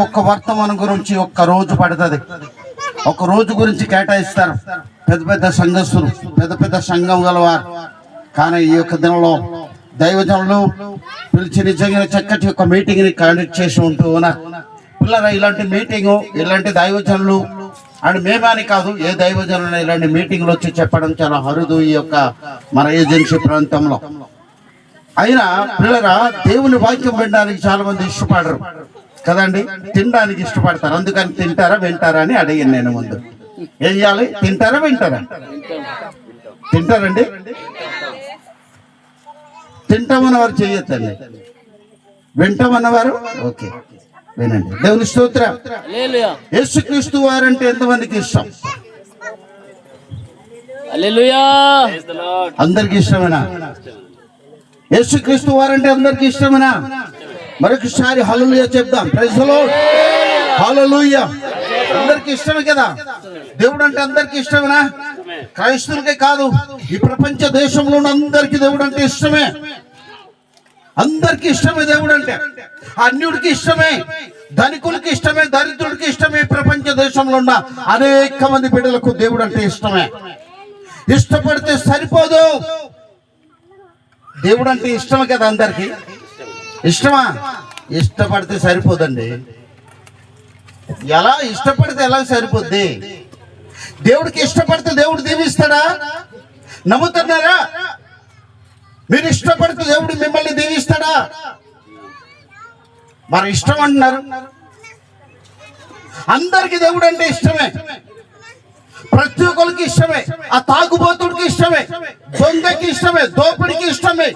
ఒక్క వర్తమానం గురించి ఒక్క రోజు పడుతుంది. ఒక రోజు గురించి కేటాయిస్తారు పెద్ద పెద్ద సంఘస్థులు, పెద్ద పెద్ద సంఘం గలవారు. కానీ ఈ యొక్క దినంలో దైవజనులు పిలిచి నిజంగా చక్కటి ఒక మీటింగ్ ని కండక్ట్ చేసి ఉంటూ ఉన్నారు. పిల్లరా, ఇలాంటి మీటింగ్, ఇలాంటి దైవజనులు అండ్ మేమని కాదు, ఏ దైవజనులు ఇలాంటి మీటింగ్లు వచ్చి చెప్పడం చాలా అరుదు ఈ యొక్క మన ఏజెన్సీ ప్రాంతంలో. అయినా పిల్లరా, దేవుని వాక్యం వినడానికి చాలా మంది ఇష్టపడరు కదండి, తినడానికి ఇష్టపడతారు. అందుకని తింటారా వింటారా అని అడిగాను నేను ముందు. ఏం చేయాలి? తింటారా వింటారా? తింటారండి. తింటామన్నవారు చేయొద్దండి, వింటామన్నవారు ఓకే వినండి. దేవుని స్తోత్రం. యేసుక్రీస్తు వారంటే ఎంతమందికి ఇష్టం? అందరికి ఇష్టమేనా? యేసుక్రీస్తు వారంటే అందరికి ఇష్టమేనా? మరొకసారి హల్లెలూయా చెప్దాం. Praise the lord. హల్లెలూయా. అందరికి ఇష్టమే కదా? దేవుడు అంటే అందరికి ఇష్టమేనా? క్రైస్తవులకే కాదు, ఈ ప్రపంచ దేశంలో ఉన్న అందరికి దేవుడు అంటే ఇష్టమే. అందరికి ఇష్టమే దేవుడు అంటే. అన్యుడికి ఇష్టమే, ధనికులకి ఇష్టమే, దరిద్రుడికి ఇష్టమే. ప్రపంచ దేశంలో ఉన్న అనేక మంది బిడ్డలకు దేవుడు అంటే ఇష్టమే. ఇష్టపడితే సరిపోదు, దేవుడు అంటే ఇష్టమే కదా అందరికి. ఇష్టమా? ఇష్టపడితే సరిపోదండి. ఎలా ఇష్టపడితే ఎలా సరిపోద్ది? దేవుడికి ఇష్టపడితే దేవుడు దీవిస్తాడా? నమ్ముతున్నారా? మీరు ఇష్టపడితే దేవుడు మిమ్మల్ని దీవిస్తాడా? మరి ఇష్టం అంటున్నారు. అందరికి దేవుడు అంటే ఇష్టమే, ప్రతి ఒక్కరికి ఇష్టమే. ఆ తాగుబోతుడికి ఇష్టమే, దొంగకి ఇష్టమే, దోపిడికి ఇష్టమే.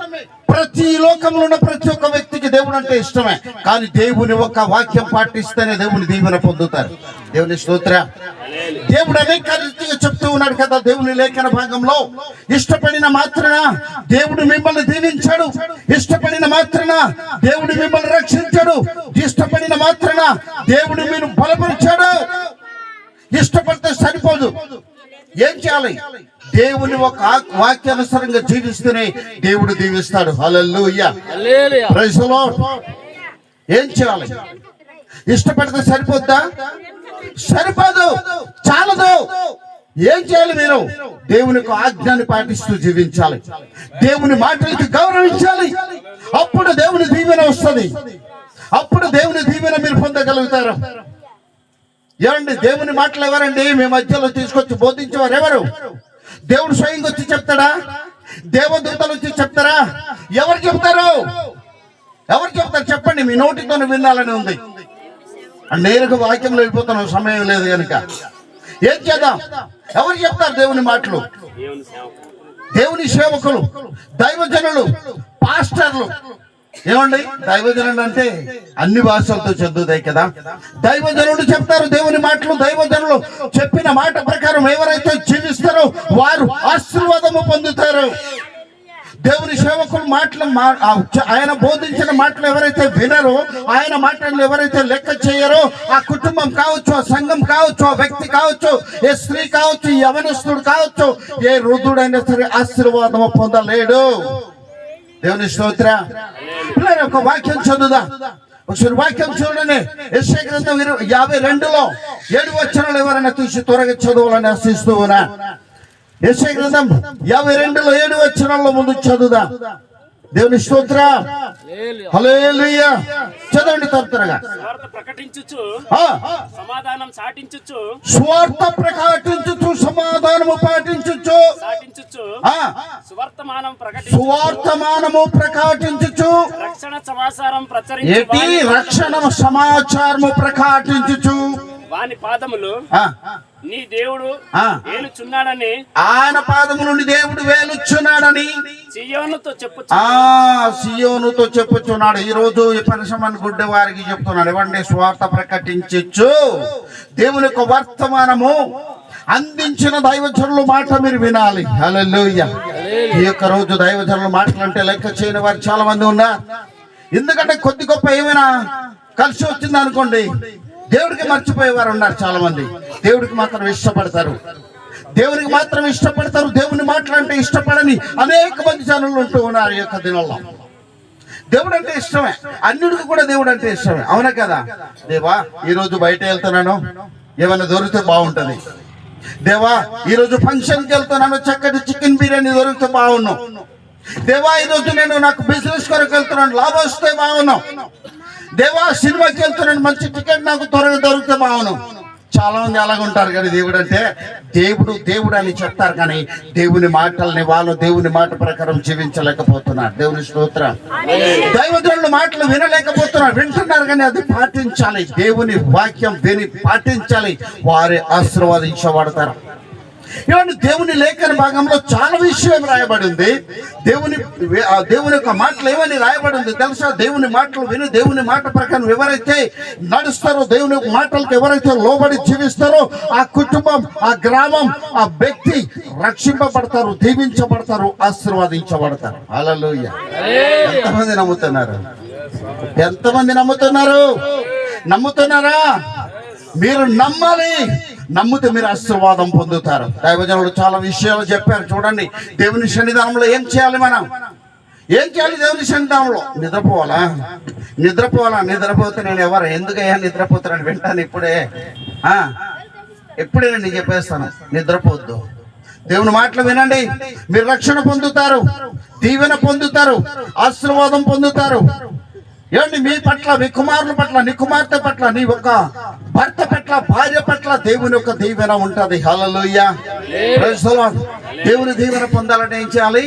ప్రతి లోకంలో ఉన్న ప్రతి ఒక్క వ్యక్తికి దేవుడు అంటే ఇష్టమే. కానీ దేవుని ఒక వాక్యం పాటిస్తేనే దేవుని దీవెన పొందుతారు. దేవుని స్తోత్రం. దేవుడు అనేక రీతిగా చెప్తూ ఉన్నాడు కదా దేవుని లేఖన భాగంలో. ఇష్టపడిన మాత్రాన దేవుడు మిమ్మల్ని దీవించాడు, ఇష్టపడిన మాత్రాన దేవుడు మిమ్మల్ని రక్షించాడు, ఇష్టపడిన మాత్రాన దేవుడు మీరు బలపరిచాడు. ఇష్టపడితే సరిపోదు, ఏం చేయాలి? దేవుని ఒక వాక్యానుసారంగా జీవిస్తేనే దేవుడు దీవిస్తాడు. హల్లెలూయా. Praise the lord. ఏం చేయాలి? ఇష్టపడితే సరిపోద్దా? సరిపోదు, చాలదు. ఏం చేయాలి? మీరు దేవుని యొక్క ఆజ్ఞాన్ని పాటిస్తూ జీవించాలి, దేవుని మాటలకి గౌరవించాలి. అప్పుడు దేవుని దీవెన వస్తుంది, అప్పుడు దేవుని దీవెన మీరు పొందగలుగుతారు. ఏమండి, దేవుని మాటలు ఎవరండి మీ మధ్యలో తీసుకొచ్చి బోధించేవారు ఎవరు? దేవుడు స్వయంగా వచ్చి చెప్తాడా? దేవదూతలు వచ్చి చెప్తారా? ఎవరు చెప్తారు? ఎవరు చెప్తారు చెప్పండి. మీ నోటితో వినాలని ఉంది. నేరుగా వాక్యంలో వెళ్ళిపోతాను, సమయం లేదు కనుక. ఏం చేద్దాం? ఎవరు చెప్తారు దేవుని మాటలు? దేవుని సేవకులు, దైవజనులు, పాస్టర్లు. ఏమండి, దైవజనుడు అంటే అన్ని భాషలతో చదువుతాయి కదా. దైవజనుడు చెప్తారు దేవుని మాటలు. దైవజనులు చెప్పిన మాట ప్రకారం ఎవరైతే జీవిస్తారో వారు ఆశీర్వాదము పొందుతారు. దేవుని సేవకులు మాటలు, ఆయన బోధించిన మాటలు ఎవరైతే వినరో, ఆయన మాటలు ఎవరైతే లెక్క చేయరో, ఆ కుటుంబం కావచ్చు, ఆ సంఘం కావచ్చు, ఆ వ్యక్తి కావచ్చు, ఏ స్త్రీ కావచ్చు, ఈ యవనస్తుడు కావచ్చు, ఏ వృద్ధుడైనా సరే ఆశీర్వాదము పొందలేడు. దేవుని స్తోత్రం. ఒక వాక్యం చదువుదా, ఒకసారి వాక్యం చూడండి. యెషయా గ్రంథం 52లో 7 వచనాలు ఎవరైనా తీసి త్వరగా చదవాలని ఆశిస్తూ ఉన్నా. యెషయా గ్రంథం 52లో 7 వచనాల్లో ముందు చదువుదా. దేవుని స్తోత్రం. హల్లెలూయా. చదవండి త్వరగా. స్వార్థ ప్రకటించుచు సమాధానము పాటించుచు సువార్తమానము ప్రకటించుచు రక్షణ సమాచారం సమాచారము ప్రకటించుచు వాని పాదములు నీ దేవుడు వేలుచున్నాడని, ఆయన పాదములు నీ దేవుడు వేలుచున్నాడని సియోనుతో చెప్పుచున్నాడు. ఈ రోజు ఈ పరిశ్రమను గుడ్డే వారికి చెప్తున్నాడు. ఇవ్వండి, స్వార్థ ప్రకటించచ్చు. దేవుని యొక్క వర్తమానము అందించిన దైవజనుల మాట మీరు వినాలి. హల్లెలూయా. ఈ యొక్క రోజు దైవజనుల మాటలంటే లెక్క చేయని వారు చాలా మంది ఉన్నారు. ఎందుకంటే కొద్ది గొప్ప ఏమైనా కలిసి వచ్చింది అనుకోండి, దేవుడికి మర్చిపోయేవారు ఉన్నారు చాలా మంది. దేవుడికి మాత్రం ఇష్టపడతారు, దేవునికి మాత్రం ఇష్టపడతారు. దేవుని మాటలంటే ఇష్టపడని అనేక మంది జనులు ఉంటూ ఉన్నారు ఈ యొక్క దినంలో. దేవుడు అంటే ఇష్టమే, అన్నిటికి కూడా దేవుడు అంటే ఇష్టమే, అవునా కదా? దేవా ఈరోజు బయట వెళ్తున్నాను, ఏమైనా దొరికితే బాగుంటది. దేవా ఈరోజు ఫంక్షన్కి వెళ్తున్నాను, చక్కటి చికెన్ బిర్యానీ దొరికితే బాగున్నాం. దేవా ఈరోజు నాకు బిజినెస్ కొరకు వెళ్తున్నాను, లాభం వస్తే బాగున్నాం. దేవా సినిమాకి వెళ్తున్నాను, మంచి టికెట్ నాకు త్వరగా దొరికితే బాగున్నాం. చాలా మంది అలాగ ఉంటారు. కానీ దేవుడు అంటే దేవుడు అని చెప్తారు, కానీ దేవుని మాటల్ని వాళ్ళు దేవుని మాట ప్రకారం జీవించలేకపోతున్నారు. దేవుని స్తోత్రం. దైవజనుల మాటలు వినలేకపోతున్నారు, వింటున్నారు కానీ అది పాటించాలి. దేవుని వాక్యం విని పాటించాలి, వారి ఆశీర్వదించబడతారు. ఏమంటే దేవుని లేఖన భాగంలో చాలా విషయం రాయబడి ఉంది. దేవుని యొక్క మాటలు ఏమని రాయబడి ఉంది తెలుసా? దేవుని మాటలు విని దేవుని మాట ప్రకారం ఎవరైతే నడుస్తారో, దేవుని మాటలకు ఎవరైతే లోబడి జీవిస్తారో, ఆ కుటుంబం, ఆ గ్రామం, ఆ వ్యక్తి రక్షింపబడతారు, దీవించబడతారు, ఆశీర్వదించబడతారు. హల్లెలూయా. ఎంతమంది నమ్ముతున్నారు? ఎంతమంది నమ్ముతున్నారు? నమ్ముతున్నారా? మీరు నమ్మాలి. నమ్మితే మీరు ఆశీర్వాదం పొందుతారు. దైవజనుడు చాలా విషయాలు చెప్పారు. చూడండి, దేవుని సన్నిధానంలో ఏం చేయాలి? మనం ఏం చేయాలి? దేవుని సన్నిధానంలో నిద్రపోవాలా? నిద్రపోతే నేను ఎందుకయ్యా నిద్రపోతానని వింటాను. ఎప్పుడే నేను చెప్పేస్తాను, నిద్రపోద్దు. దేవుని మాటలు వినండి, మీరు రక్షణ పొందుతారు, దీవెన పొందుతారు, ఆశీర్వాదం పొందుతారు. ఏమండి, మీ పట్ల, మీ కుమారుల పట్ల, నీ కుమార్తె పట్ల, నీ యొక్క భర్త పట్ల, భార్య పట్ల దేవుని యొక్క దీవెన ఉంటది. హల్లెలూయా. Praise the lord. దేవుని దీవెన పొందాలంటే ఏం చేయాలి?